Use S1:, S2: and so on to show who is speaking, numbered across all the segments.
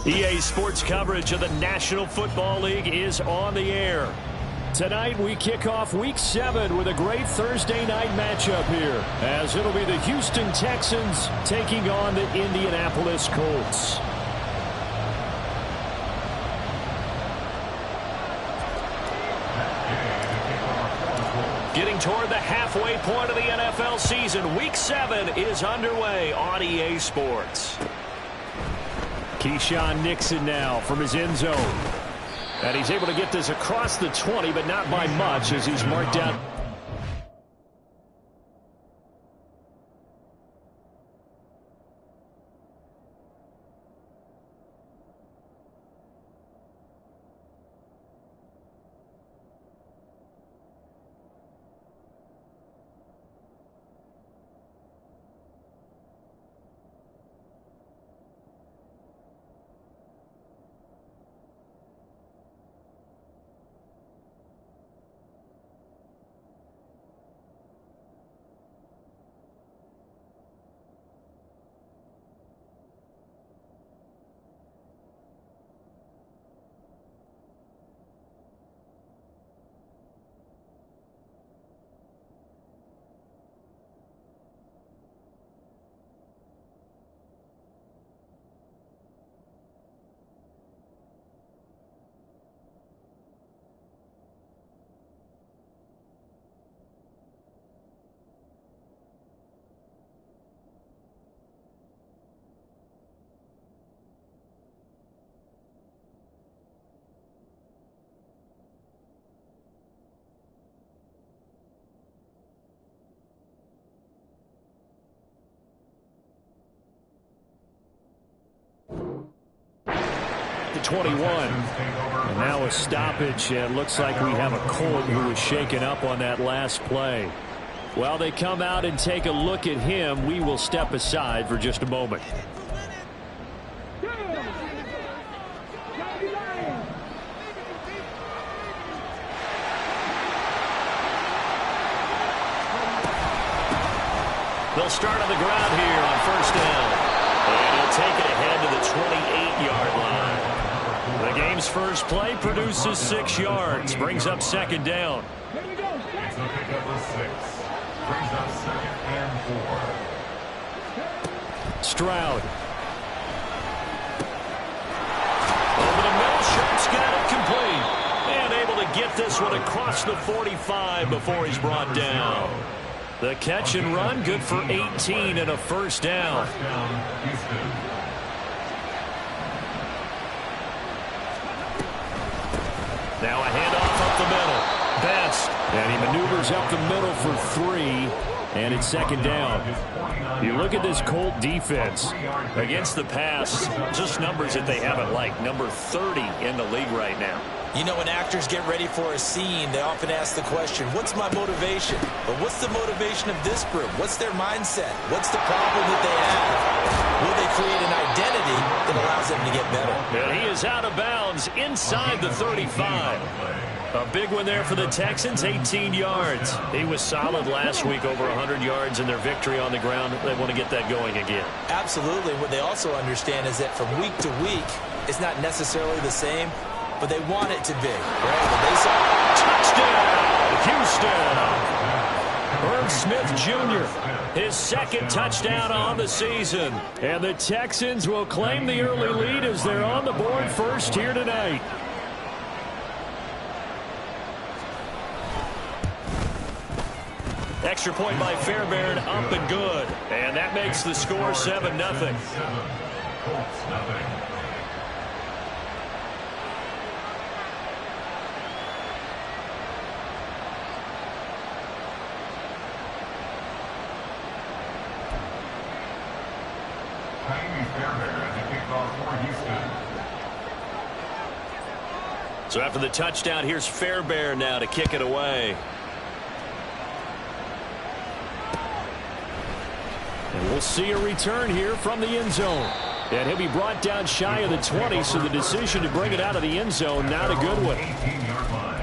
S1: EA Sports coverage of the National Football League is on the air. Tonight we kick off Week 7 with a great Thursday night matchup here, as it'll be the Houston Texans taking on the Indianapolis Colts. Getting toward the halfway point of the NFL season, Week 7 is underway on EA Sports. Keyshawn Nixon now from his end zone. And he's able to get this across the 20, but not by much as he's marked out. The 21. And now a stoppage. It looks like we have a Colt who was shaken up on that last play. While they come out and take a look at him, we will step aside for just a moment. They'll start on the ground here on first down. And he'll take it ahead to the 28-yard line. The game's first play produces 6 yards. Brings up second down.
S2: It's going to pick up a 6. Brings up second and 4.
S1: Stroud. Over the middle, Sharp's got it complete. And able to get this one across the 45 before he's brought down. The catch and run, good for 18 and a first down. Now a handoff up the middle. Best. And he maneuvers up the middle for 3. And it's second down. You look at this Colt defense. Against the pass, just numbers that they haven't liked. Number 30 in the league right now.
S3: You know, when actors get ready for a scene, they often ask the question, what's my motivation? But what's the motivation of this group? What's their mindset? What's the problem that they have? Will they create an identity that allows them to get better?
S1: And he is out of bounds inside the 35. A big one there for the Texans, 18 yards. He was solid last week, over 100 yards in their victory on the ground. They want to get that going again. Absolutely. What they also understand is that from week to week, it's not necessarily the same, but they want it to be. They saw touchdown, Houston. Irv Smith Jr., his second touchdown on the season. And the Texans will claim the early lead as they're on the board first here tonight. Extra point by Fairbairn, up and good. And that makes the score 7-0. So after the touchdown, here's Fairbairn now to kick it away. And we'll see a return here from the end zone. And he'll be brought down shy of the 20, so the decision to bring it out of the end zone, not a good one.
S2: 18-yard line.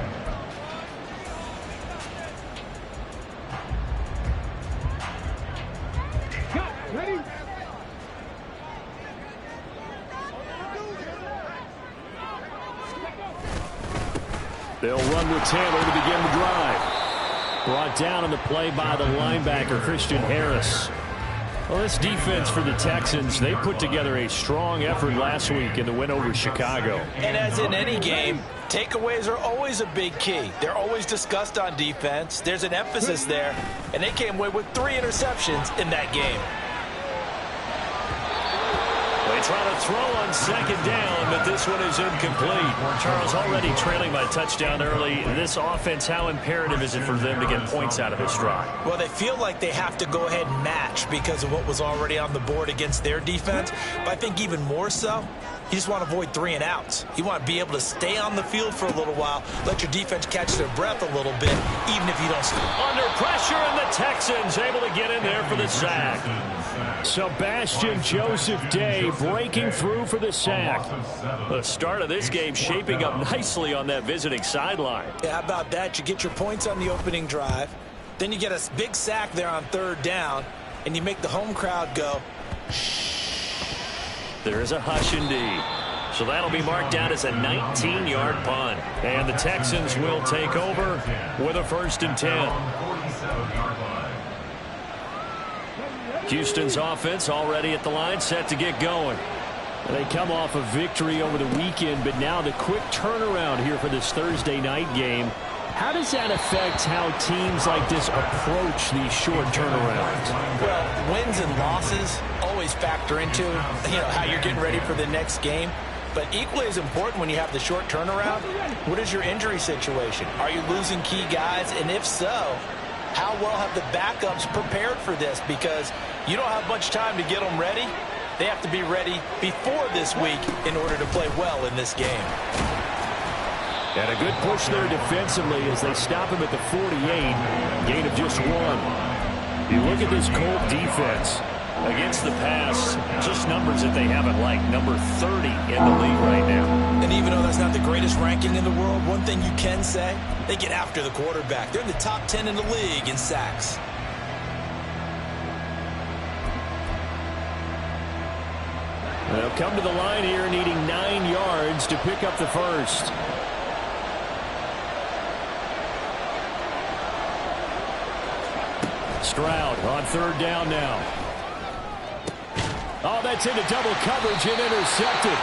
S1: They'll run with Taylor to begin the drive. Brought down on the play by the linebacker, Christian Harris. Well, this defense for the Texans, they put together a strong effort last week in the win over Chicago.
S3: And as in any game, takeaways are always a big key. They're always discussed on defense. There's an emphasis there, and they came away with 3 interceptions in that game.
S1: They try to throw on second down, but this one is incomplete. Charles, already trailing by touchdown early. This offense, how imperative is it for them to get points out of this drive?
S3: Well, they feel like they have to go ahead and match because of what was already on the board against their defense. But I think even more so, you just want to avoid 3 and outs. You want to be able to stay on the field for a little while, let your defense catch their breath a little bit, even if you don't score.
S1: Under pressure, and the Texans able to get in there for the sack. Sebastian Joseph Day breaking through for the sack. The start of this game shaping up nicely on that visiting sideline.
S3: Yeah, how about that? You get your points on the opening drive, then you get a big sack there on 3rd down, and you make the home crowd go, shh.
S1: There is a hush indeed. So that'll be marked down as a 19-yard punt. And the Texans will take over with a 1st and 10. Houston's offense already at the line, set to get going. They come off a victory over the weekend, but now the quick turnaround here for this Thursday night game. How does that affect how teams like this approach these short turnarounds?
S3: Well, wins and losses always factor into how you're getting ready for the next game. But equally as important when you have the short turnaround, what is your injury situation? Are you losing key guys? And if so, how well have the backups prepared for this? Because you don't have much time to get them ready. They have to be ready before this week in order to play well in this game.
S1: And a good push there defensively as they stop him at the 48. Gain of just 1. You look at this Colt defense against the pass, just numbers that they haven't liked. Number 30 in the league right now.
S3: And even though that's not the greatest ranking in the world, one thing you can say, they get after the quarterback. They're in the top 10 in the league in sacks.
S1: They'll come to the line here needing 9 yards to pick up the first. Stroud on 3rd down now. Oh, that's into double coverage and intercepted.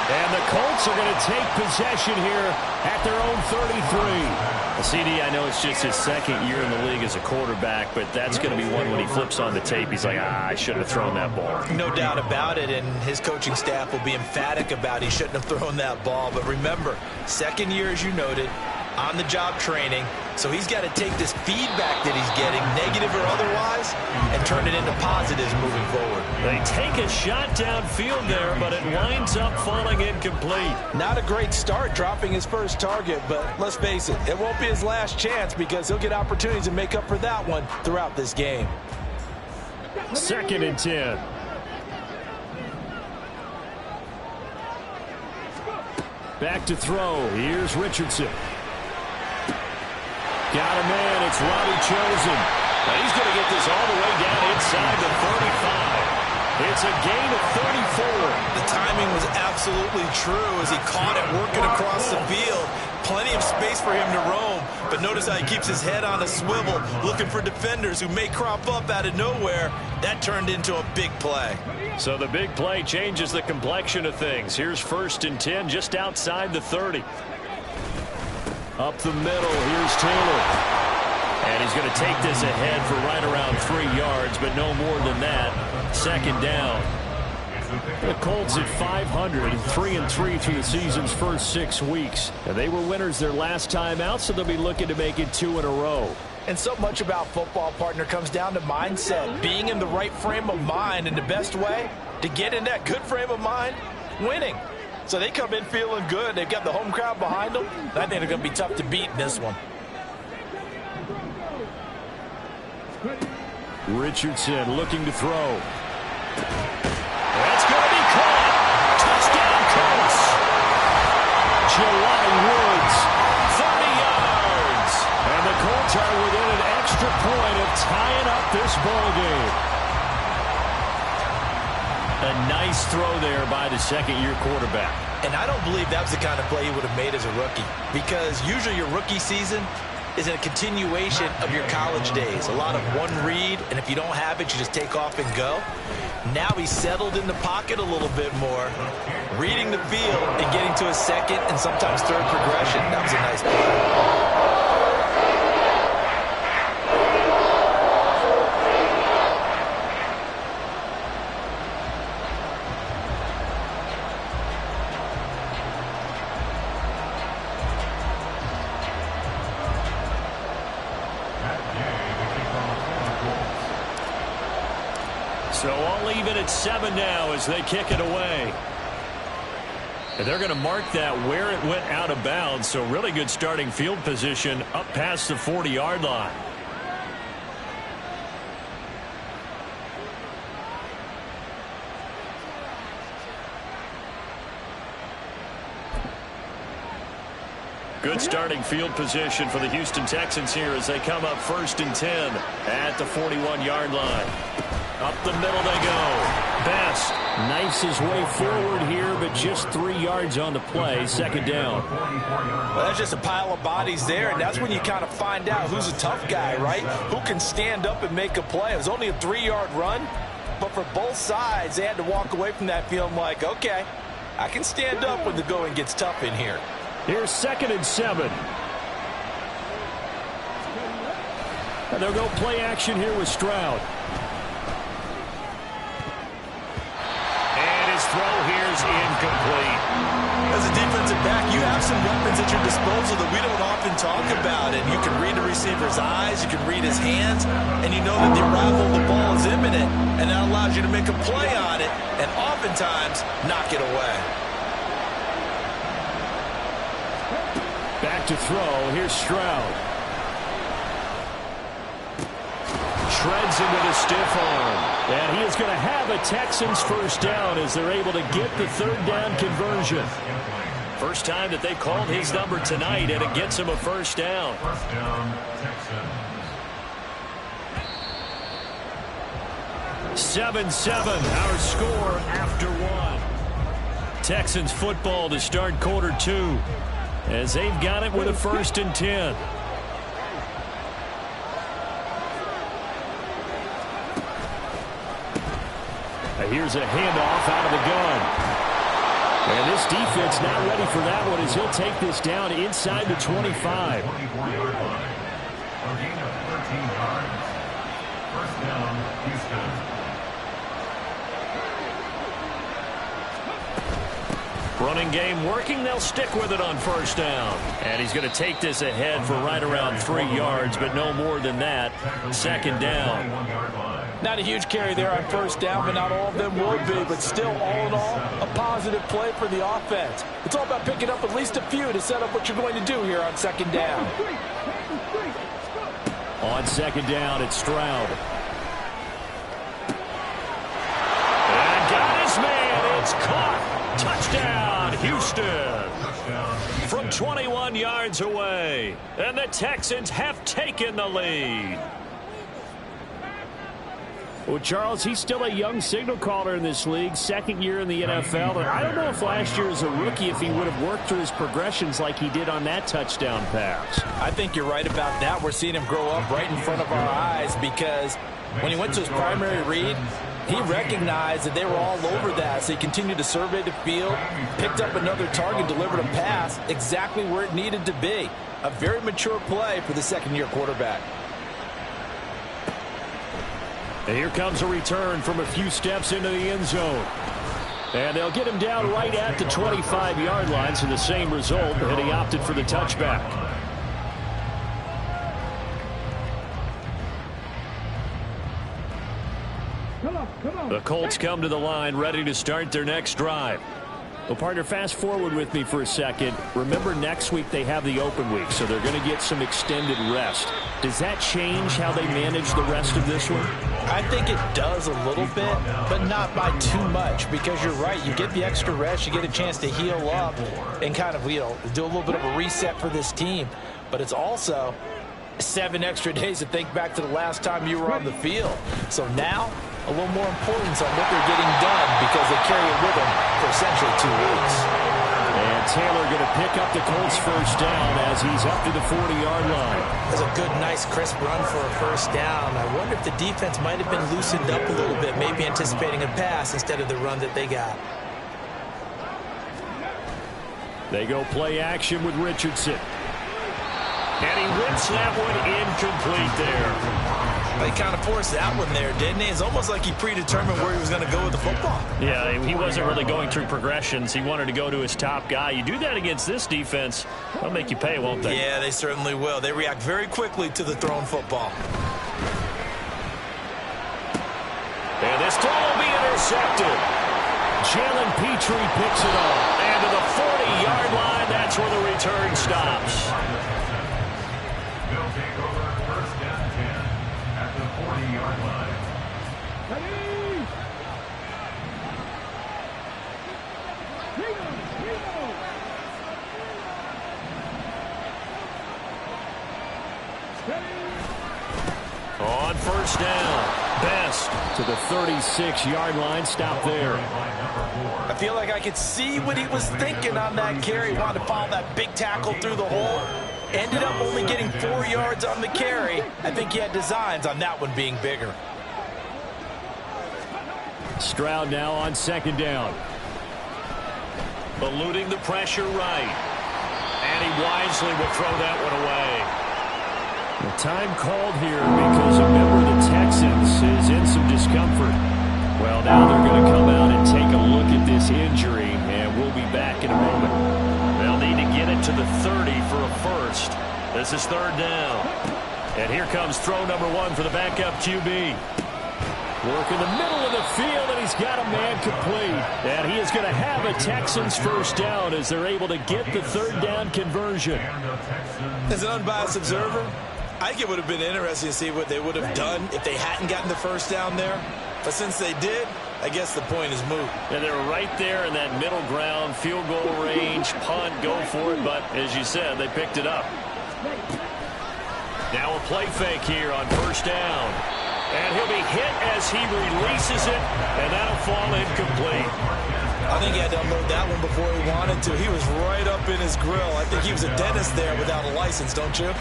S1: And the Colts are going to take possession here at their own 33. CD, I know it's just his 2nd year in the league as a quarterback, but that's going to be one when he flips on the tape. He's like, I should have thrown that ball.
S3: No doubt about it, and his coaching staff will be emphatic about he shouldn't have thrown that ball. But remember, 2nd year, as you noted, on-the-job training. So he's got to take this feedback that he's getting, negative or otherwise, and turn it into positives moving forward.
S1: They take a shot downfield there, but it winds up falling incomplete.
S3: Not a great start dropping his first target, but let's face it, it won't be his last chance because he'll get opportunities to make up for that one throughout this game.
S1: 2nd and 10. Back to throw. Here's Richardson. Got a man. It's Robbie Chosen. Now he's going to get this all the way down inside the 35. It's a gain of 34.
S3: The timing was absolutely true as he caught it working across the field. Plenty of space for him to roam, but notice how he keeps his head on a swivel, looking for defenders who may crop up out of nowhere. That turned into a big play.
S1: So the big play changes the complexion of things. Here's 1st and 10 just outside the 30. Up the middle, here's Taylor. And he's going to take this ahead for right around 3 yards, but no more than that. 2nd down. The Colts at 500, 3-3 through the season's first 6 weeks. And they were winners their last time out, so they'll be looking to make it 2 in a row.
S3: And so much about football, partner, comes down to mindset. Being in the right frame of mind, and the best way to get in that good frame of mind, winning. So they come in feeling good. They've got the home crowd behind them. I think they're going to be tough to beat in this one.
S1: Richardson looking to throw. That's going to be caught. Touchdown, Colts. Jelani Woods, 30 yards. And the Colts are within an extra point of tying up this ball game. A nice throw there by the second-year quarterback.
S3: And I don't believe that was the kind of play he would have made as a rookie, because usually your rookie season is a continuation of your college days. A lot of one read, and if you don't have it, you just take off and go. Now he's settled in the pocket a little bit more, reading the field and getting to a second and sometimes third progression. That was a nice play.
S1: So all even at 7 now as they kick it away. And they're going to mark that where it went out of bounds. So really good starting field position up past the 40-yard line. Good starting field position for the Houston Texans here as they come up 1st and 10 at the 41-yard line. Up the middle they go. Best knifes his way forward here, but just 3 yards on the play. Second down.
S3: Well, that's just a pile of bodies there, and that's when you kind of find out who's a tough guy, right? Who can stand up and make a play. It was only a 3-yard run, but for both sides, they had to walk away from that feeling like, okay, I can stand up when the going gets tough in here.
S1: Here's 2nd and 7. And they'll go play action here with Stroud. Throw here's incomplete.
S3: As a defensive back, you have some weapons at your disposal that we don't often talk about. And you can read the receiver's eyes, you can read his hands, and you know that the arrival of the ball is imminent, and that allows you to make a play on it and oftentimes knock it away.
S1: Back to throw. Here's Stroud. Shreds into the stiff arm. And he is going to have a Texans first down as they're able to get the 3rd down conversion. First time that they called his number tonight, and it gets him a first down.
S2: First down, Texans.
S1: 7-7, our score after 1. Texans football to start quarter 2 as they've got it with a 1st and 10. Here's a handoff out of the gun. And this defense not ready for that one as he'll take this down inside the 25.
S2: 24-yard line. A gain of 13 yards. First down, Houston.
S1: Running game working. They'll stick with it on first down. And he's going to take this ahead for right around 3 yards, but no more than that. Second down.
S4: Not a huge carry there on first down, but not all of them will be. But still, all in all, a positive play for the offense. It's all about picking up at least a few to set up what you're going to do here on second down.
S1: On second down, it's Stroud. And got his man. It's caught. Touchdown, Houston. From 21 yards away. And the Texans have taken the lead. Well, Charles, he's still a young signal caller in this league, 2nd year in the NFL. And I don't know if last year as a rookie, if he would have worked through his progressions like he did on that touchdown pass.
S4: I think you're right about that. We're seeing him grow up right in front of our eyes because when he went to his primary read, he recognized that they were all over that, so he continued to survey the field, picked up another target, delivered a pass exactly where it needed to be. A very mature play for the 2nd-year quarterback.
S1: And here comes a return from a few steps into the end zone. And they'll get him down right at the 25-yard line, so the same result, and he opted for the touchback. The Colts come to the line ready to start their next drive. Well, partner, fast forward with me for a second. Remember, next week they have the open week, so they're going to get some extended rest. Does that change how they manage the rest of this one?
S4: I think it does a little bit, but not by too much, because you're right. You get the extra rest, you get a chance to heal up and kind of, do a little bit of a reset for this team. But it's also 7 extra days to think back to the last time you were on the field. So now, a little more importance on what they're getting done because they carry it with them for essentially 2 weeks.
S1: And Taylor going to pick up the Colts first down as he's up to the 40-yard line.
S3: That's a good, nice, crisp run for a first down. I wonder if the defense might have been loosened up a little bit, maybe anticipating a pass instead of the run that they got.
S1: They go play action with Richardson. And he rips that one incomplete there.
S3: He kind of forced that one there, didn't he? It's almost like he predetermined where he was going to go with the football.
S1: Yeah, he wasn't really going through progressions. He wanted to go to his top guy. You do that against this defense, they'll make you pay, won't they?
S3: Yeah, they certainly will. They react very quickly to the thrown football.
S1: And this throw will be intercepted. Jalen Petrie picks it up. And to the 40-yard line, that's where the return stops.
S2: They'll take over first and 10 at the 40-yard line.
S1: On first down, Best to the 36-yard line. Stop there.
S4: I feel like I could see what he was thinking on that carry. Wanted to follow that big tackle through the hole. Ended up only getting 4 yards on the carry. I think he had designs on that one being bigger.
S1: Stroud now on second down. Eluding the pressure right. And he wisely will throw that one away. The time called here because a member of the Texans is in some discomfort. Well, now they're going to come out and take a look at this injury, and we'll be back in a moment. They'll need to get it to the 30 for a first. This is third down. And here comes throw number 1 for the backup QB. Work in the middle of the field, and he's got a man complete. And he is going to have a Texans first down as they're able to get the third down conversion.
S3: As an unbiased observer, I think it would have been interesting to see what they would have done if they hadn't gotten the first down there. But since they did, I guess the point is moot.
S1: And they're right there in that middle ground, field goal range, punt, go for it. But as you said, they picked it up. Now a play fake here on first down. And he'll be hit as he releases it, and that'll fall incomplete.
S3: I think he had to unload that one before he wanted to. He was right up in his grill. I think he was a dentist there without a license, don't you?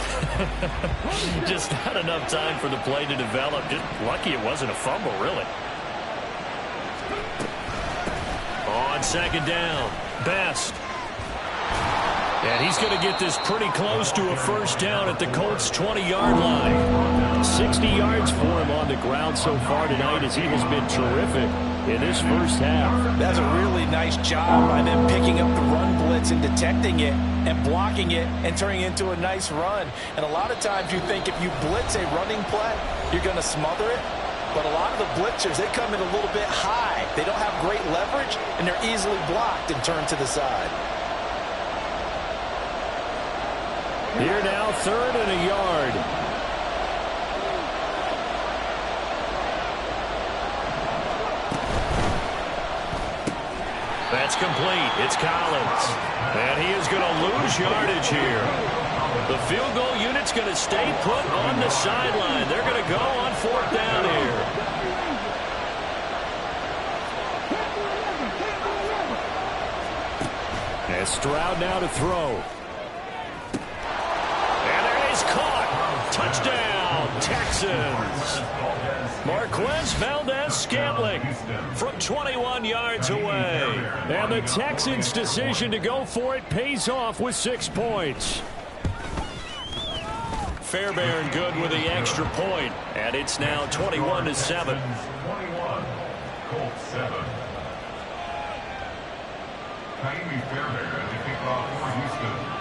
S1: Just not enough time for the play to develop. Just lucky it wasn't a fumble, really. On second down, Best. And he's going to get this pretty close to a first down at the Colts' 20-yard line. 60 yards for him on the ground so far tonight as he has been terrific in this first half.
S4: That's a really nice job by them picking up the run blitz and detecting it and blocking it and turning it into a nice run. And a lot of times you think if you blitz a running play, you're going to smother it. But a lot of the blitzers, they come in a little bit high. They don't have great leverage, and they're easily blocked and turned to the side.
S1: Here now, third and a yard. That's complete. It's Collins. And he is going to lose yardage here. The field goal unit's going to stay put on the sideline. They're going to go on fourth down here. And Stroud now to throw. Caught. Touchdown, Texans. Marquez Valdez-Scantling from 21 yards away. And the Texans' decision to go for it pays off with 6 points. Fairbairn good with the extra point. And it's now 21-7.
S2: 21, Colts 7. Kaimi Fairbairn to kick off for Houston.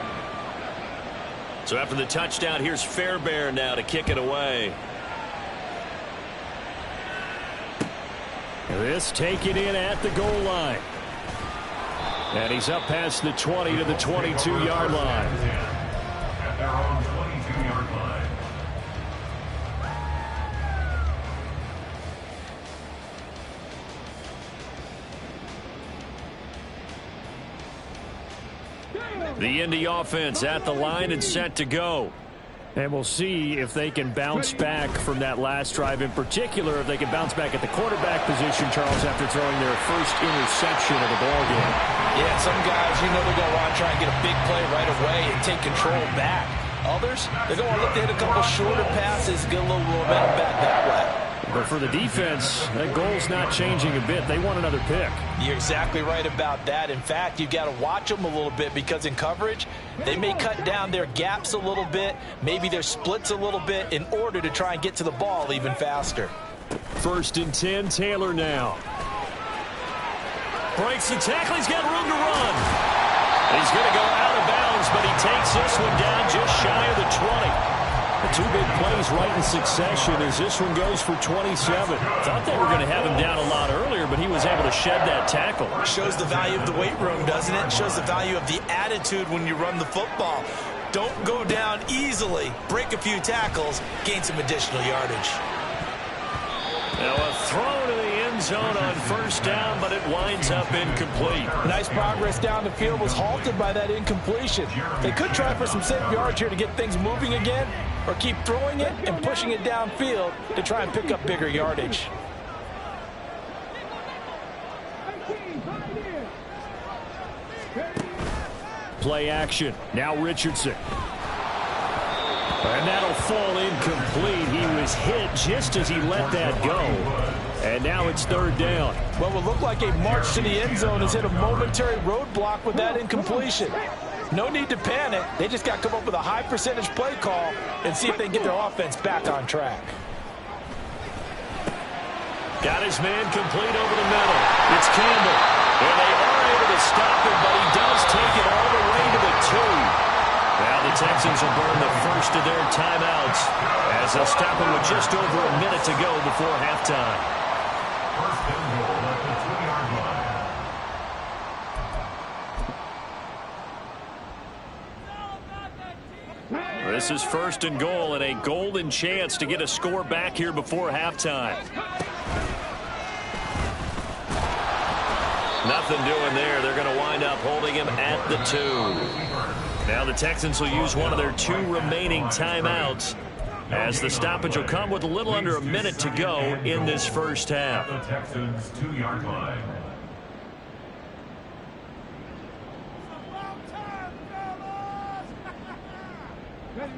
S1: So after the touchdown, here's Fairbairn now to kick it away. This taken in at the goal line. And he's up past the 20 to the 22-yard line.
S2: At their own 22-yard line.
S1: The Indy offense at the line and set to go. And we'll see if they can bounce back from that last drive, in particular, if they can bounce back at the quarterback position, Charles, after throwing their first interception of the ballgame.
S4: Yeah, some guys, you know, they're going to want to try and get a big play right away and take control back. Others, they're going to look to hit a couple shorter passes, get a little momentum back that way.
S1: But for the defense, that goal's not changing a bit. They want another pick.
S4: You're exactly right about that. In fact, you've got to watch them a little bit because in coverage, they may cut down their gaps a little bit, maybe their splits a little bit in order to try and get to the ball even faster.
S1: 1st and 10, Taylor now. Breaks the tackle. He's got room to run. He's going to go out of bounds, but he takes this one down just shy of the 20. The 2 big plays right in succession as this one goes for 27. Thought they were going to have him down a lot earlier, but he was able to shed that tackle.
S3: Shows the value of the weight room, doesn't it? Shows the value of the attitude when you run the football. Don't go down easily. Break a few tackles, gain some additional yardage.
S1: Now a throw to the end zone on 1st down, but it winds up incomplete.
S4: Nice progress down the field was halted by that incompletion. They could try for some safe yards here to get things moving again, or keep throwing it and pushing it downfield to try and pick up bigger yardage.
S1: Play action. Now Richardson. And that'll fall incomplete. He was hit just as he let that go. And now it's 3rd down.
S4: What will look like a march to the end zone has hit a momentary roadblock with that incompletion. No need to panic. They just got to come up with a high percentage play call and see if they can get their offense back on track.
S1: Got his man complete over the middle. It's Campbell. And they are able to stop him, but he does take it all the way to the 2. Now the Texans will burn the first of their timeouts as they'll stop him with just over a minute to go before halftime.
S2: 1st and goal at the 2-yard line.
S1: This is 1st and goal and a golden chance to get a score back here before halftime. Nothing doing there. They're going to wind up holding him at the 2. Now the Texans will use one of their 2 remaining timeouts as the stoppage will come with a little under a minute to go in this first half.
S2: The Texans 2-yard line.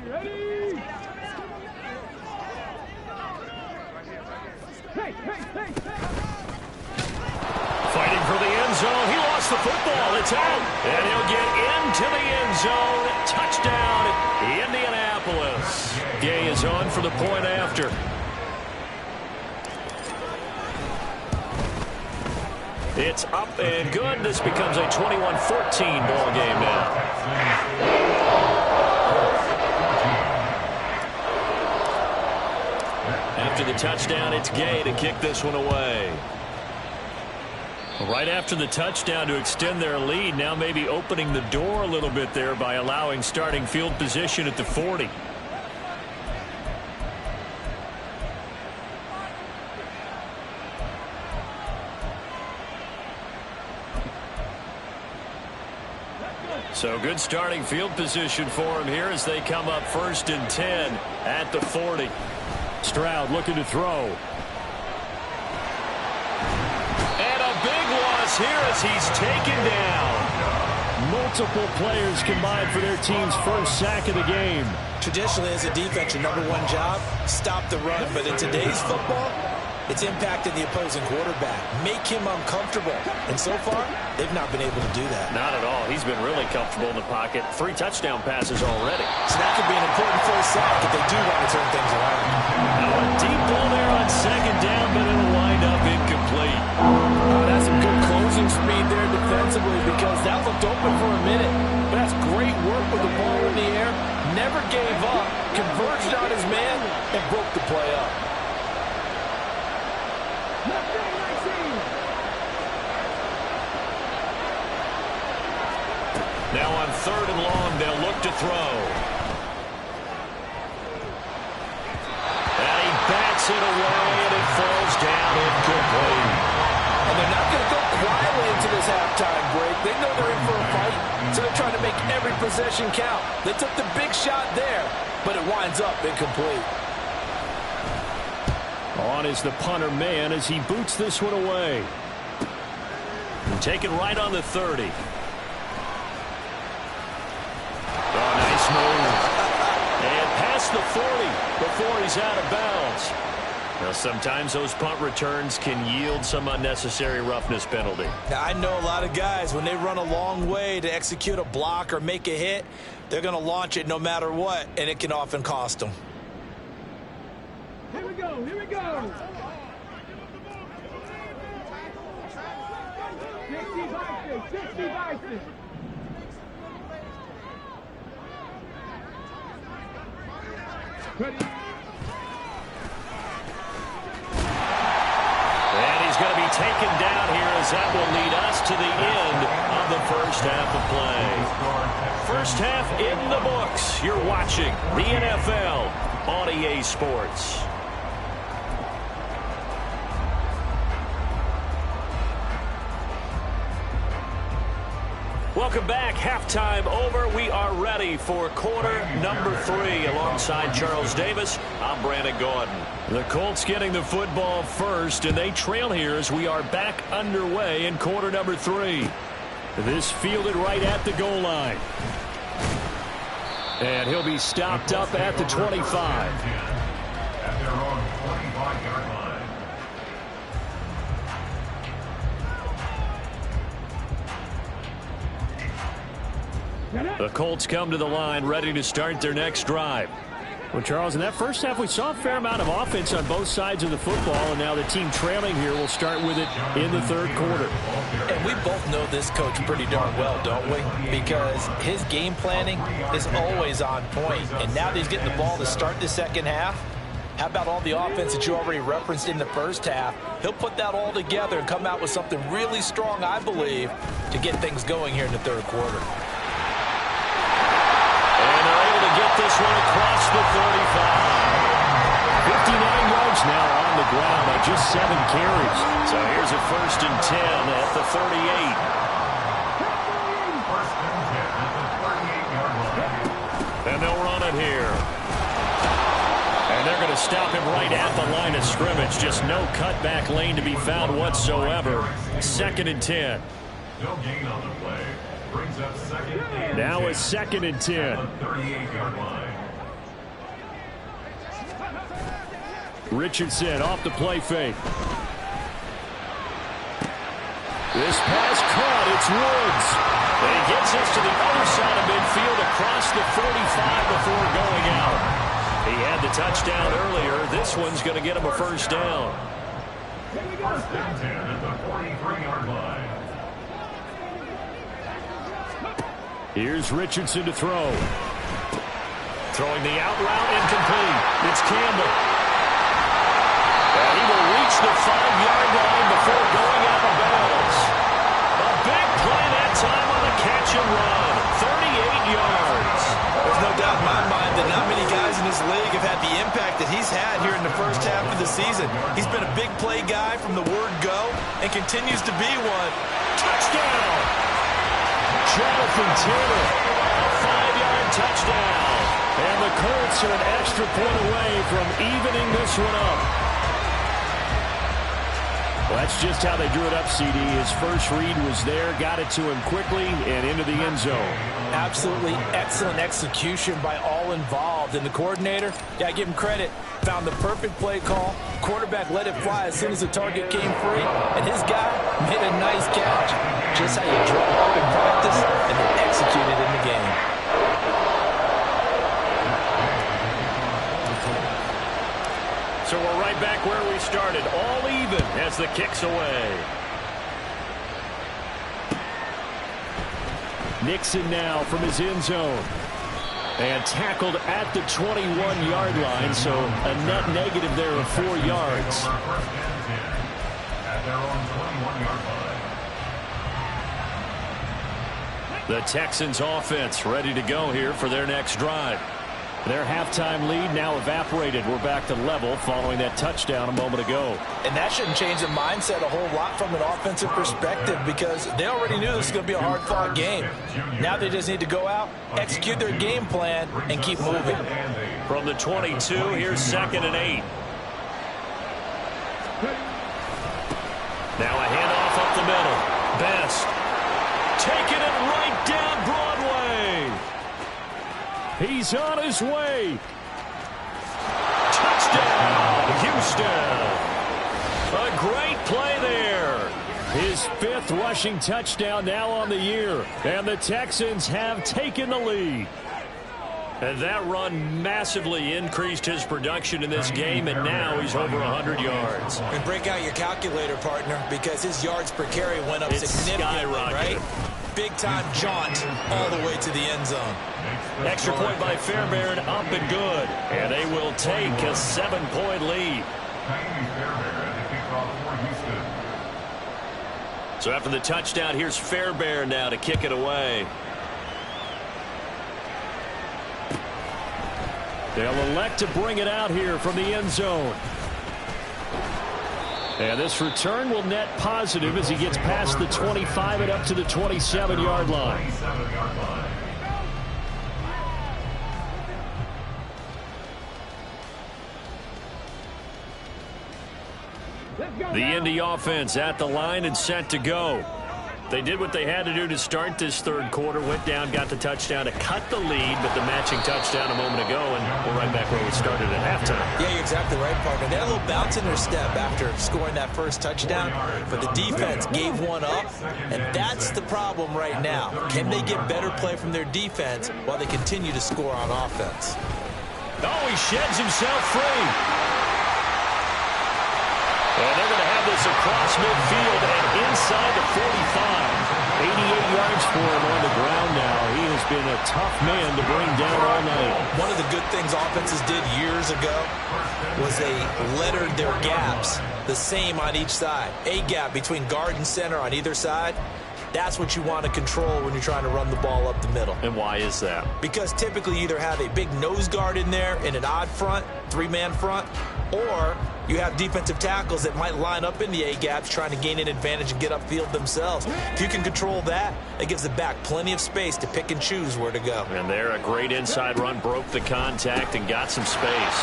S5: Ready?
S1: Fighting for the end zone. He lost the football. It's out. And he'll get into the end zone. Touchdown, Indianapolis. Gay is on for the point after. It's up and good. This becomes a 21-14 ball game now. After the touchdown, it's Gay to kick this one away. Right after the touchdown to extend their lead, now maybe opening the door a little bit there by allowing starting field position at the 40. So good starting field position for him here as they come up 1st and 10 at the 40. Stroud looking to throw. And a big loss here as he's taken down. Multiple players combined for their team's first sack of the game.
S3: Traditionally, as a defense, your #1 job, stop the run. But in today's football, it's impacting the opposing quarterback. Make him uncomfortable. And so far, they've not been able to do that.
S1: Not at all. He's been really comfortable in the pocket. 3 touchdown passes already.
S3: So that could be an important first sack if they do want to turn things around.
S1: Now a deep ball there on 2nd down, but it'll wind up incomplete.
S4: That's some good closing speed there defensively because that looked open for a minute. But that's great work with the ball in the air. Never gave up, converged on his man, and broke the play up.
S1: Now on 3rd and long, they'll look to throw. And he bats it away, and it falls down incomplete.
S4: And they're not going to go quietly into this halftime break. They know they're in for a fight. So So they're trying to make every possession count. They took the big shot there, but it winds up incomplete.
S1: On is the punter man as he boots this one away. And taken right on the 30. Oh, nice move. And past the 40 before he's out of bounds. Now, sometimes those punt returns can yield some unnecessary roughness penalty.
S3: Now, I know a lot of guys, when they run a long way to execute a block or make a hit, they're going to launch it no matter what, and it can often cost them.
S5: Here we go, here we go. 60 vices.
S1: And he's going to be taken down here as that will lead us to the end of the first half of play. First half in the books. You're watching the NFL on EA Sports. Welcome back. Halftime over. We are ready for quarter number 3. Alongside Charles Davis, I'm Brandon Gordon. The Colts getting the football first, and they trail here as we are back underway in quarter number 3. This fielded right at the goal line. And he'll be stopped up at the 25.
S2: At their own 25-yard line.
S1: The Colts come to the line ready to start their next drive. Well, Charles, in that first half, we saw a fair amount of offense on both sides of the football, and now the team trailing here will start with it in the third quarter.
S4: And we both know this coach pretty darn well, don't we? Because his game planning is always on point. And now that he's getting the ball to start the second half, how about all the offense that you already referenced in the first half? He'll put that all together and come out with something really strong, I believe, to get things going here in the third quarter.
S1: Get this one across the 35. 59 yards now on the ground on just 7 carries. So here's a 1st and 10 at the 38.
S2: First and 10 at the 38-yard line.
S1: And they'll run it here. And they're going to stop him right at the line of scrimmage. Just no cutback lane to be found whatsoever. 2nd and 10.
S2: No gain on the play. Brings up 2nd and 10.
S1: Now a 2nd and 10.
S2: At the 38-yard line.
S1: Richardson off the play fake. This pass caught. It's Woods. And he gets us to the other side of midfield across the 45 before going out. He had the touchdown earlier. This one's going to get him a first down.
S2: First and 10 at the 43-yard line.
S1: Here's Richardson to throw. Throwing the out route incomplete. It's Campbell. And he will reach the 5-yard line before going out of bounds. A big play that time on a catch and run. 38 yards.
S3: There's no doubt in my mind that not many guys in this league have had the impact that he's had here in the first half of the season. He's been a big play guy from the word go and continues to be one.
S1: Touchdown! Jonathan Taylor, a 5-yard touchdown. And the Colts are an extra point away from evening this one up. Well, that's just how they drew it up, CD. His first read was there, got it to him quickly, and into the end zone.
S4: Absolutely excellent execution by all involved. And the coordinator, yeah, I give him credit, found the perfect play call. Quarterback let it fly as soon as the target came free. And his guy made a nice catch. Just how you draw up in practice and then execute it in the game.
S1: So we're right back where we started, all even as the kick's away. Nixon now from his end zone. And tackled at the 21-yard line, so a net negative there of 4 yards.
S2: First and 10 at their own 21-yard line.
S1: The Texans offense ready to go here for their next drive. Their halftime lead now evaporated. We're back to level following that touchdown a moment ago.
S4: And that shouldn't change the mindset a whole lot from an offensive perspective because they already knew this was going to be a hard-fought game. Now they just need to go out, execute their game plan, and keep moving.
S1: From the 22, here's 2nd and 8. Now a handoff up the middle. Best. Taking it right down Broadway. He's on his way. Touchdown, Houston. A great play there. His 5th rushing touchdown now on the year. And the Texans have taken the lead. And that run massively increased his production in this game, and now he's over 100 yards.
S3: And break out your calculator, partner, because his yards per carry went up significantly, right? Big-time jaunt all the way to the end zone.
S1: Extra point by Fairbairn, up and good. And they will take a 7-point lead. So after the touchdown, here's Fairbairn now to kick it away. They'll elect to bring it out here from the end zone. And this return will net positive as he gets past the 25 and up to the 27-yard line. The Indy offense at the line and set to go. They did what they had to do to start this 3rd quarter, went down, got the touchdown to cut the lead, but the matching touchdown a moment ago, and we're right back where we started at halftime.
S3: Yeah, you're exactly right, partner. They had a little bounce in their step after scoring that first touchdown, but the defense gave one up, and that's the problem right now. Can they get better play from their defense while they continue to score on offense?
S1: Oh, he sheds himself free. And they're going to have this across midfield and inside the 45. 88 yards for him on the ground now. He has been a tough man to bring down all night.
S3: One of the good things offenses did years ago was they lettered their gaps the same on each side. A gap between guard and center on either side. That's what you want to control when you're trying to run the ball up the middle.
S1: And why is that?
S3: Because typically you either have a big nose guard in there in an odd front, 3-man front, or you have defensive tackles that might line up in the A-gaps trying to gain an advantage and get upfield themselves. If you can control that, it gives the back plenty of space to pick and choose where to go.
S1: And there, a great inside run, broke the contact and got some space.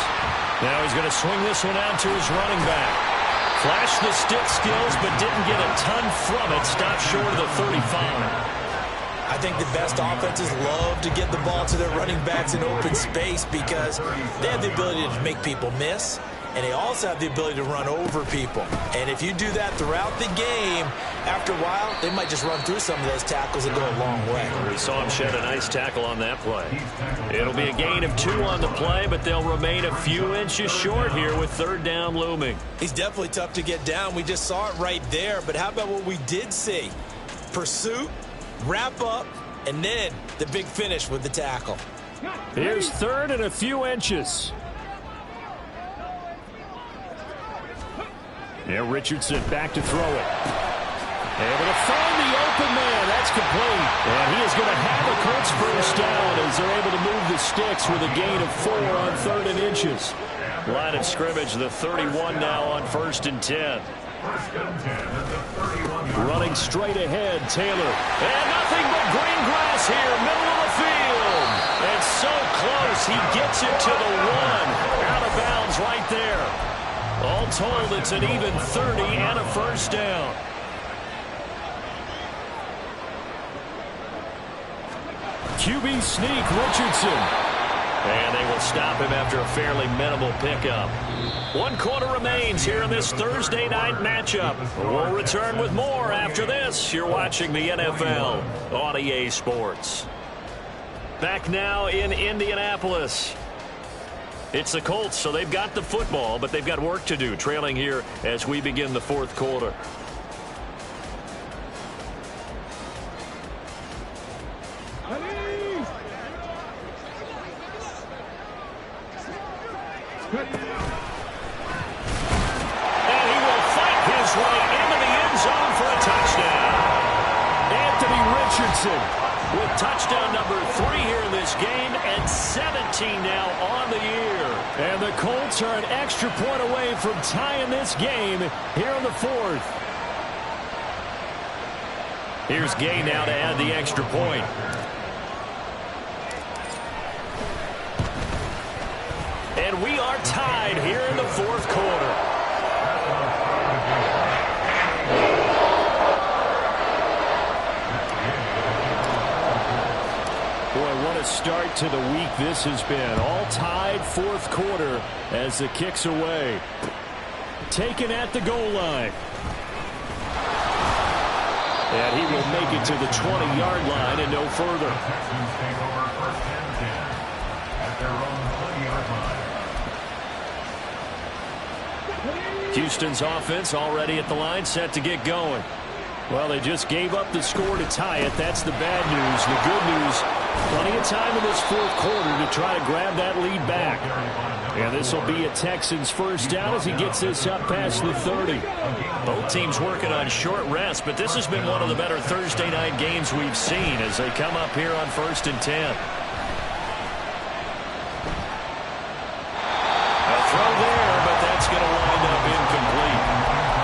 S1: Now he's going to swing this one out to his running back. Flashed the stick skills, but didn't get a ton from it. Stopped short of the 35.
S3: I think the best offenses love to get the ball to their running backs in open space because they have the ability to make people miss, and they also have the ability to run over people. And if you do that throughout the game, after a while, they might just run through some of those tackles and go a long way.
S1: We saw him shed a nice tackle on that play. It'll be a gain of 2 on the play, but they'll remain a few inches short here with 3rd down looming.
S3: He's definitely tough to get down. We just saw it right there, but how about what we did see? Pursuit, wrap up, and then the big finish with the tackle.
S1: Here's 3rd and a few inches. Yeah, Richardson back to throw it. Able to find the open man. That's complete. And he is going to have a Colts first down as they're able to move the sticks with a gain of 4 on 3rd and inches. Line of scrimmage, the 31 now on 1st and 10. Running straight ahead, Taylor. And nothing but green grass here, middle of the field. And so close, he gets it to the 1. Out of bounds right there. All told, it's an even 30 and a first down. QB sneak, Richardson. And they will stop him after a fairly minimal pickup. 1 quarter remains here in this Thursday night matchup. We'll return with more after this. You're watching the NFL on EA Sports. Back now in Indianapolis. It's the Colts, so they've got the football, but they've got work to do, trailing here as we begin the 4th quarter. And he will fight his way into the end zone for a touchdown. Anthony Richardson with touchdown number 3 here in this game, and 17 now on the year.
S6: And the Colts are an extra point away from tying this game here in the 4th.
S1: Here's Gay now to add the extra point. And we are tied here in the 4th quarter.
S6: Boy, what a start to the week this has been. All tied 4th quarter as the kick's away. Taken at the goal line. And he will make it to the 20-yard line and no further.
S2: Texans take over first and 10 at their own 20-yard line.
S1: Houston's offense already at the line, set to get going.
S6: Well, they just gave up the score to tie it. That's the bad news. The good news, plenty of time in this 4th quarter to try to grab that lead back. And this will be a Texans first down as he gets this up past the 30.
S1: Both teams working on short rest, but this has been one of the better Thursday night games we've seen as they come up here on 1st and 10. A throw there, but that's going to wind up incomplete.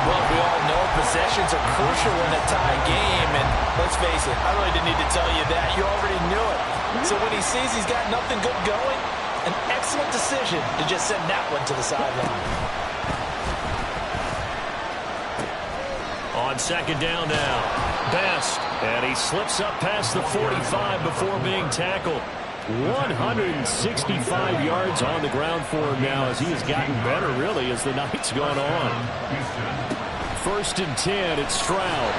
S3: Well, we all know possessions are crucial in a tie game, and let's face it, I really didn't need to tell you that. You already knew it. So when he sees he's got nothing good going, an excellent decision to just send that one to the sideline.
S1: On 2nd down now, Best, and he slips up past the 45 before being tackled.
S6: 165 yards on the ground for him now as he has gotten better, really, as the night's gone on. 1st and 10, it's Stroud.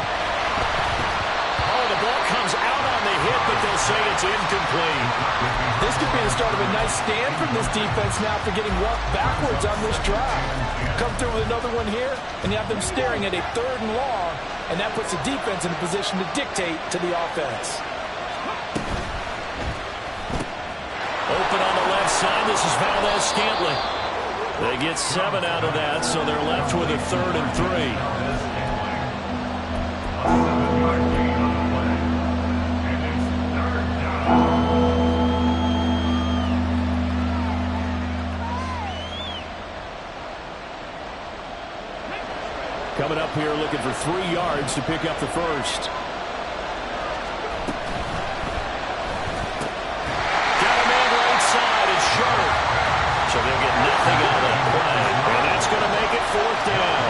S1: Oh, the ball comes out on the hit, but they'll say it's incomplete.
S4: This could be the start of a nice stand from this defense now for getting walked backwards on this drive. Come through with another one here, and you have them staring at a 3rd and long, and that puts the defense in a position to dictate to the offense.
S1: Open on the left side. This is Valdez-Scantling. They get 7 out of that, so they're left with a 3rd and 3.
S6: Coming up here looking for 3 yards to pick up the first.
S1: So they'll get nothing out of that play, and that's going to make it 4th down.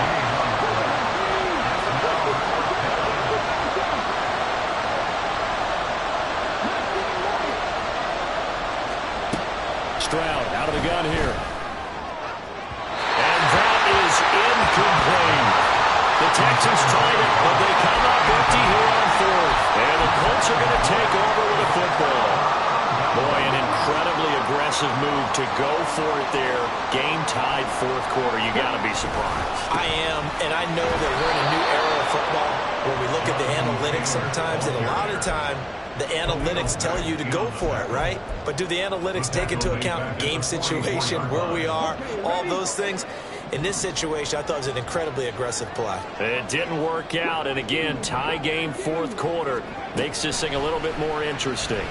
S6: Stroud out of the gun here.
S1: And that is incomplete. The Texans tried it, but they come up empty here on 4th. And the Colts are going to take over with a football. Boy, an incredibly aggressive move to go for it there. Game tied 4th quarter. You got to be surprised.
S3: I am, and I know that we're in a new era of football where we look at the analytics sometimes, and a lot of the time the analytics tell you to go for it, right? But do the analytics take into account game situation, where we are, all those things? In this situation, I thought it was an incredibly aggressive play.
S1: It didn't work out, and again, tie game 4th quarter makes this thing a little bit more interesting.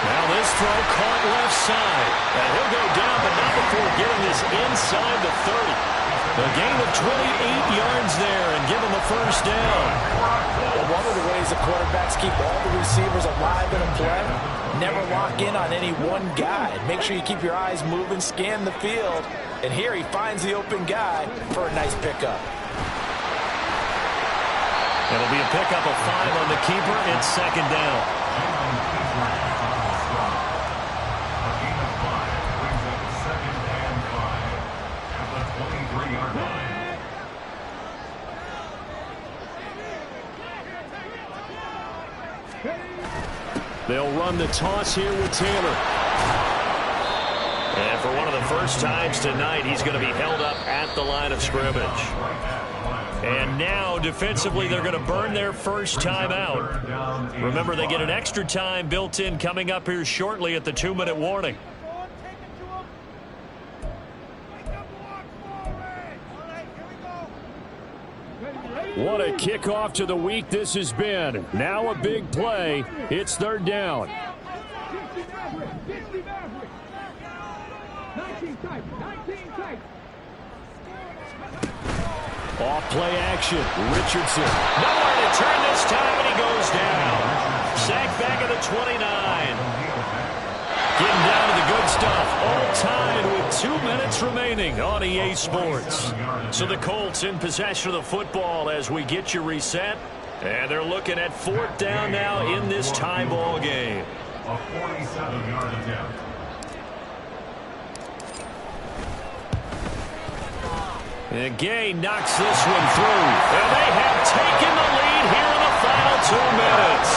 S1: Now this throw caught left side. And he'll go down, but not before getting this inside the 30. A gain of 28 yards there and give him the first down.
S4: Well, one of the ways the quarterbacks keep all the receivers alive in a play, never lock in on any one guy. Make sure you keep your eyes moving, scan the field. And here he finds the open guy for a nice pickup.
S1: It'll be a pickup of 5 on the keeper. It's 2nd down.
S6: They'll run the toss here with Taylor.
S1: And for one of the first times tonight, he's going to be held up at the line of scrimmage. And now, defensively, they're going to burn their first time out. Remember, they get an extra time built in coming up here shortly at the 2-minute warning.
S5: Ready?
S6: What a kickoff to the week this has been. Now a big play. It's third down.
S5: 19 tight. 19 tight.
S6: Off play action. Richardson.
S1: Nowhere to turn this time, and he goes down. Sacked back at the 29. Getting down to the good stuff. All tied with 2 minutes remaining on EA Sports. So the Colts in possession of the football as we get you reset. And they're looking at fourth down now in this tie ball game.
S2: A 47-yard attempt.
S6: And Gay knocks this one through.
S1: And they have taken the lead here in the final 2 minutes.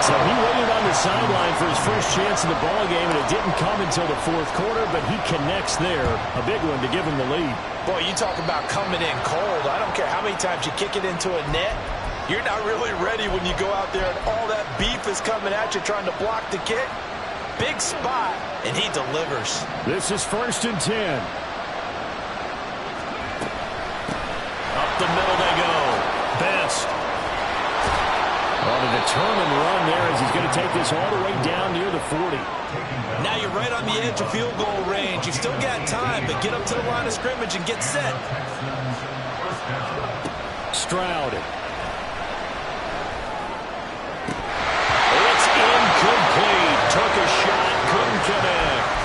S6: So he waited on the sideline for his first chance in the ball game, and it didn't come until the fourth quarter, but he connects there. A big one to give him the lead.
S3: Boy, you talk about coming in cold. I don't care how many times you kick it into a net. You're not really ready when you go out there and all that beef is coming at you trying to block the kick. Big spot, and he delivers.
S6: This is 1st and 10.
S1: Up the middle they go. Best.
S6: On a determined run there as he's going to take this all the way down near the 40.
S3: Now you're right on the edge of field goal range. You've still got time, but get up to the line of scrimmage and get set.
S6: Stroud.
S1: It's incomplete. Took a shot, couldn't connect.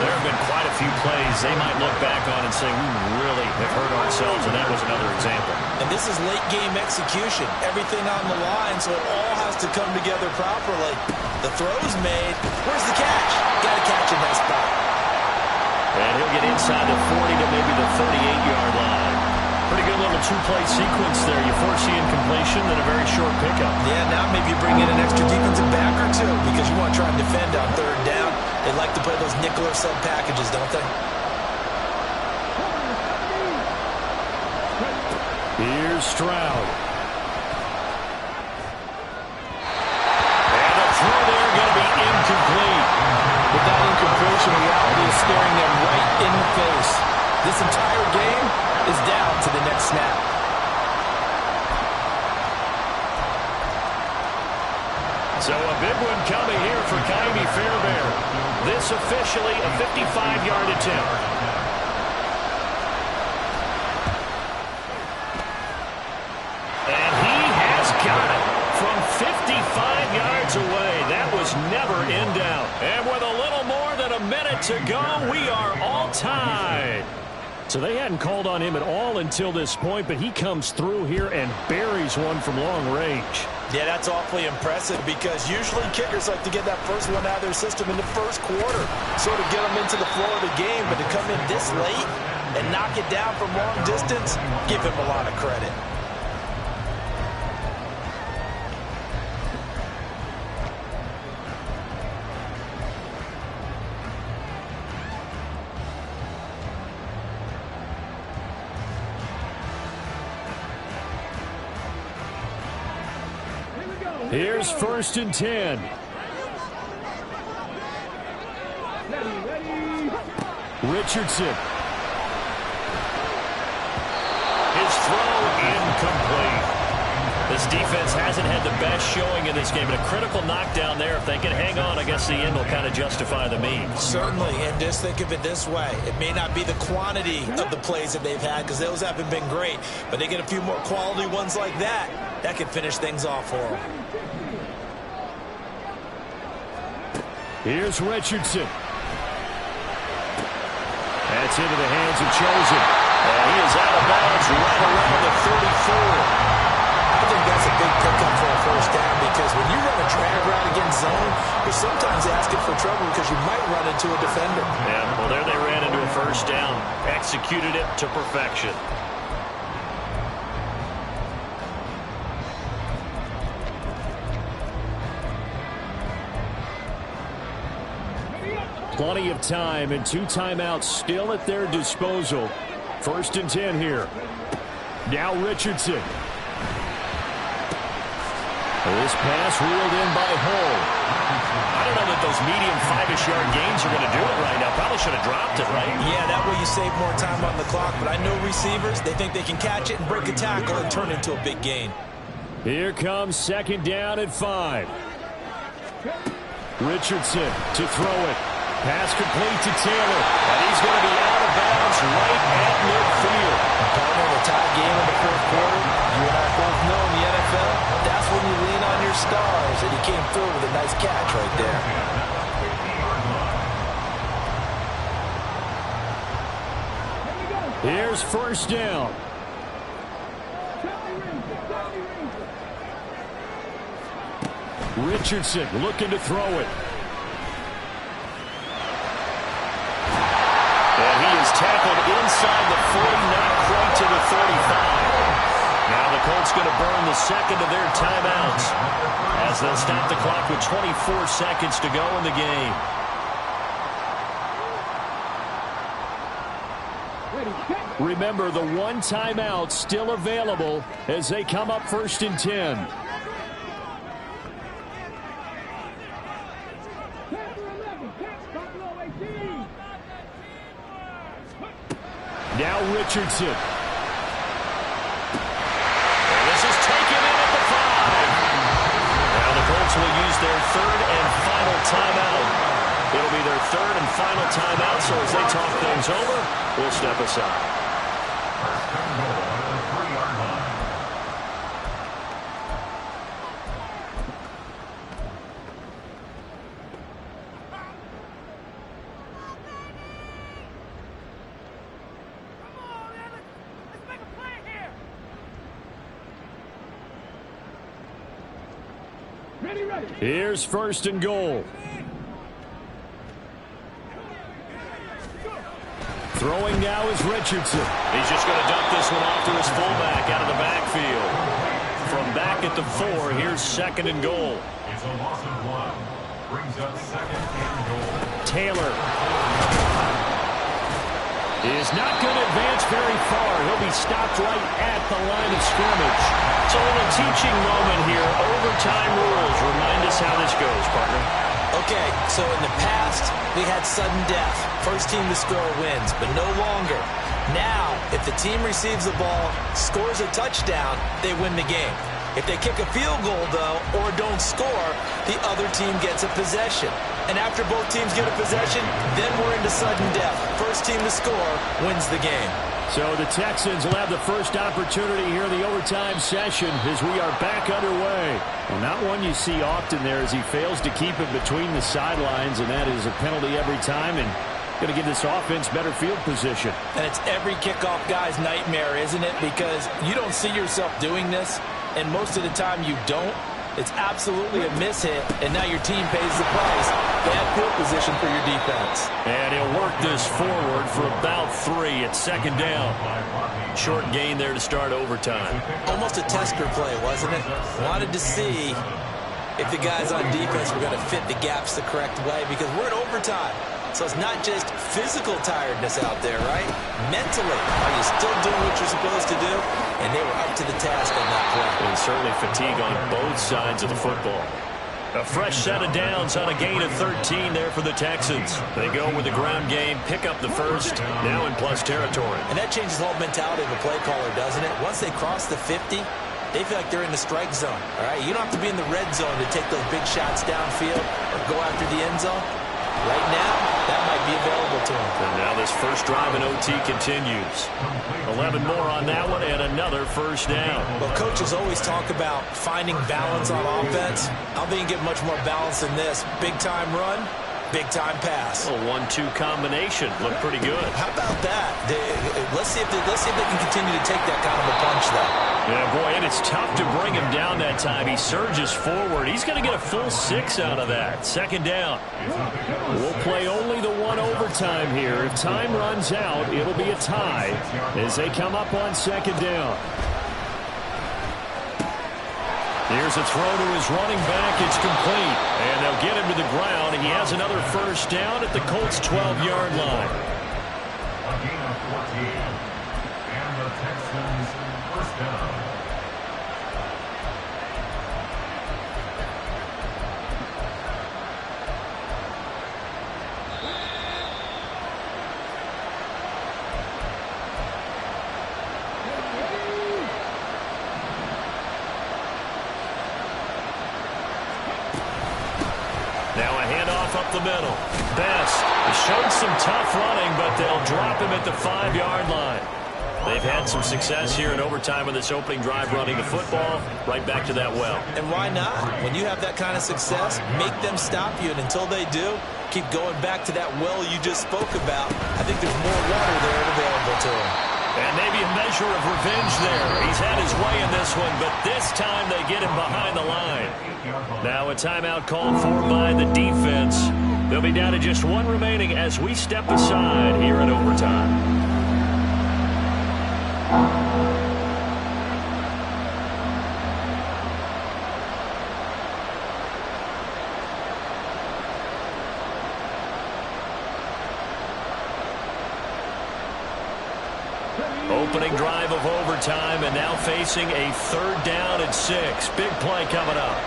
S1: There have been quite a few plays they might look back on and say, we really have hurt ourselves, and that was another example.
S3: And this is late game execution. Everything on the line, so it all has to come together properly. The throw's made. Where's the catch? Got to catch in that spot.
S1: And he'll get inside the 40 to maybe the 38-yard line. Pretty good little two-play sequence there. You foresee incompletion, then a very short pickup.
S3: Yeah, now maybe you bring in an extra defensive back or two because you want to try and defend on third down. They like to play those nickel or sub packages, don't they?
S6: Here's Stroud.
S1: And the throw there going to be incomplete.
S4: With that incompletion, reality is staring them right in the face. This entire game is down to the next snap.
S1: So a big one coming here for Kymie Fairbairn. This officially a 55-yard attempt. And he has got it from 55 yards away. That was never in doubt. And with a little more than a minute to go, we are all tied.
S6: So they hadn't called on him at all until this point, but he comes through here and buries one from long range.
S3: Yeah, that's awfully impressive because usually kickers like to get that first one out of their system in the first quarter, sort of get them into the flow of the game, but to come in this late and knock it down from long distance, give him a lot of credit.
S6: Here's 1st and 10. Richardson.
S1: His throw incomplete. This defense hasn't had the best showing in this game, but a critical knockdown there. If they can hang on, I guess the end will kind of justify the means.
S3: Certainly, and just think of it this way. It may not be the quantity of the plays that they've had because those haven't been great, but they get a few more quality ones like that. That could finish things off for them.
S6: Here's Richardson. That's into the hands of Chosen.
S1: And he is out of bounds right around the 34.
S3: I think that's a big pickup for a first down because when you run a drag route against zone, you're sometimes asking for trouble because you might run into a defender.
S1: Yeah, well, there they ran into a first down. Executed it to perfection.
S6: Plenty of time and 2 timeouts still at their disposal. 1st and 10 here. Now Richardson. This pass reeled in by Hull.
S1: I don't know that those medium 5-ish yard gains are going to do it right now. Probably should have dropped it, right?
S3: Yeah, that way you save more time on the clock. But I know receivers, they think they can catch it and break a tackle and turn it into a big gain.
S6: Here comes second down at 5. Richardson to throw it. Pass complete to Taylor.
S1: And he's going to be out of bounds right at midfield.
S3: Partner, the tie game in the fourth quarter, you and I both know in the NFL, that's when you lean on your stars. And he came through with a nice catch right there.
S6: Here's first down. Richardson looking to throw it.
S1: And he is tackled inside the 40, not quite to the 35. Now the Colts going to burn the second of their timeouts as they'll stop the clock with 24 seconds to go in the game.
S6: Remember, the one timeout still available as they come up first and 10. Now Richardson.
S1: And this is taken in at the 5. Now the Colts will use their third and final timeout. It'll be their third and final timeout, so as they talk things over, we'll step aside.
S2: First and goal at the 3-yard line.
S6: Here's first and goal. Throwing now is Richardson.
S1: He's just going to dump this one off to his fullback out of the backfield. From back at the 4, here's second and goal.
S2: It's a loss of 1. Brings up second and goal.
S6: Taylor is not going to advance very far. He'll be stopped right at the line of scrimmage.
S1: It's a little teaching moment here. Overtime rules. Remind us how this goes, partner.
S3: Okay, so in the past, we had sudden death. First team to score wins, but no longer. Now, if the team receives the ball, scores a touchdown, they win the game. If they kick a field goal, though, or don't score, the other team gets a possession. And after both teams get a possession, then we're into sudden death. First team to score wins the game.
S6: So the Texans will have the first opportunity here in the overtime session as we are back underway. Well, not one you see often there as he fails to keep it between the sidelines, and that is a penalty every time, and going to give this offense better field position.
S3: And it's every kickoff guy's nightmare, isn't it? Because you don't see yourself doing this, and most of the time you don't. It's absolutely a mishit, and now your team pays the price. Bad field position for your defense.
S1: And he'll work this forward for about 3 at second down. Short gain there to start overtime.
S3: Almost a tester play, wasn't it? Wanted to see if the guys on defense were going to fit the gaps the correct way, because we're in overtime. So it's not just physical tiredness out there, right? Mentally, are you still doing what you're supposed to do? And they were up to the task on that play.
S1: And certainly fatigue on both sides of the football. A fresh set of downs on a gain of 13 there for the Texans. They go with the ground game, pick up the first, now in plus territory.
S3: And that changes the whole mentality of a play caller, doesn't it? Once they cross the 50, they feel like they're in the strike zone, all right? You don't have to be in the red zone to take those big shots downfield or go after the end zone. Right now, that might be available to him.
S1: And now this first drive in OT continues. 11 more on that one and another first down.
S3: Well, coaches always talk about finding balance on offense. I don't think you can get much more balance than this. Big-time run, big-time pass.
S1: A 1-2 combination. Looked pretty good.
S3: How about that? Let's see if they can continue to take that kind of a punch, though.
S1: Yeah, boy, and it's tough to bring him down that time. He surges forward. He's going to get a full 6 out of that. Second down.
S6: We'll play only the one overtime here. If time runs out, it'll be a tie as they come up on second down. Here's a throw to his running back. It's complete. And they'll get him to the ground. He has another first down at the Colts' 12-yard line.
S2: A gain of 14. And the Texans first down.
S1: up the middle. Best showed some tough running, but they'll drop him at the 5-yard line. They've had some success here in overtime in this opening drive running the football. Right back to that well.
S3: And why not? When you have that kind of success, make them stop you. And until they do, keep going back to that well you just spoke about. I think there's more water there available to him.
S1: And maybe a measure of revenge there. He's had his way in this one, but this time they get him behind the line. Now a timeout called for by the defense. They'll be down to just one remaining as we step aside here in overtime. Opening drive of overtime, and now facing a 3rd down and 6. Big play coming up.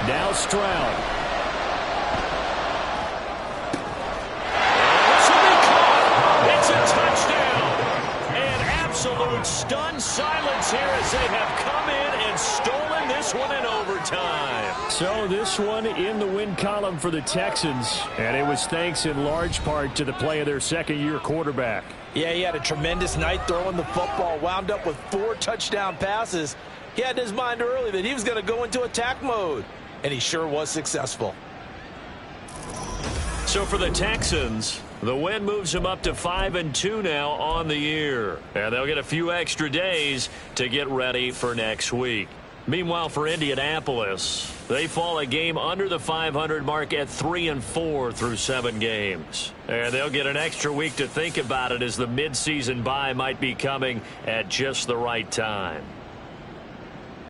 S6: Now Stroud.
S1: This will be caught. It's a touchdown. And absolute stunned silence here as they have come in and stolen this one in overtime.
S6: So this one in the win column for the Texans, and it was thanks in large part to the play of their second-year quarterback.
S3: Yeah, he had a tremendous night throwing the football, wound up with 4 touchdown passes. He had in his mind early that he was going to go into attack mode, and he sure was successful.
S1: So for the Texans, the win moves them up to 5-2 now on the year. And they'll get a few extra days to get ready for next week. Meanwhile, for Indianapolis, they fall a game under the 500 mark at 3-4 through 7 games. And they'll get an extra week to think about it as the midseason bye might be coming at just the right time.